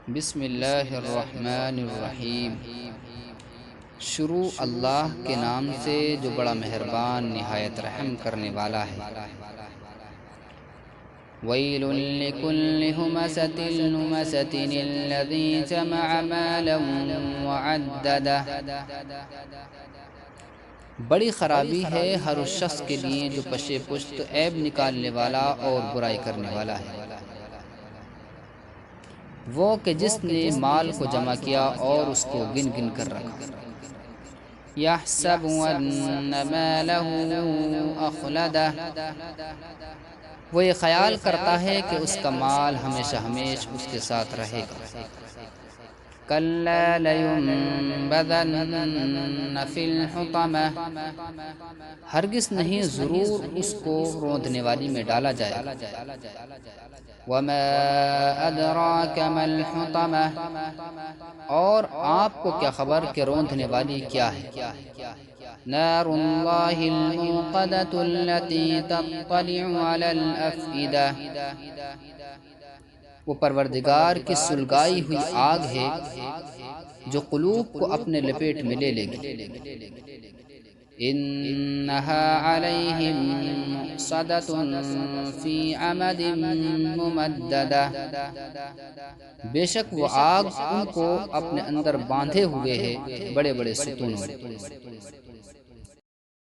بسم اللہ الرحمن الرحیم۔ شروع اللہ کے نام سے جو بڑا مہربان نہایت رحم کرنے والا ہے۔ ویل لکل ہمزۃ لمزۃ الذی جمع مالا وعددہ۔ بڑی خرابی ہے ہر اس شخص کے لیے جو پشے پشت عیب نکالنے والا اور برائی کرنے والا ہے، وہ کہ جس نے مال کو جمع کیا اور اس کو گن گن کر رکھا۔ یحسب ان مالہ اخلدہ، وہ یہ خیال کرتا ہے کہ اس کا مال ہمیشہ ہمیش اس کے ساتھ رہے گا۔ کلا لینبذن فی الحطمہ، ہرگز نہیں، ضرور اس کو روندنے والی میں ڈالا جائے گا۔ وما ادراک ما الحطمہ، اور آپ کو کیا خبر کہ روندنے والی کیا ہے؟ نار اللہ الموقدۃ التی تطلع علی الافئدہ، وہ پروردگار کی سلگائی ہوئی آگ ہے جو قلوب کو اپنے لپیٹ میں لے لے گی۔ انہا علیہم مؤصدۃ فی عمد ممددہ، بے شک وہ آگ ان کو اپنے اندر باندھے ہوئے ہے بڑے بڑے ستونوں میں۔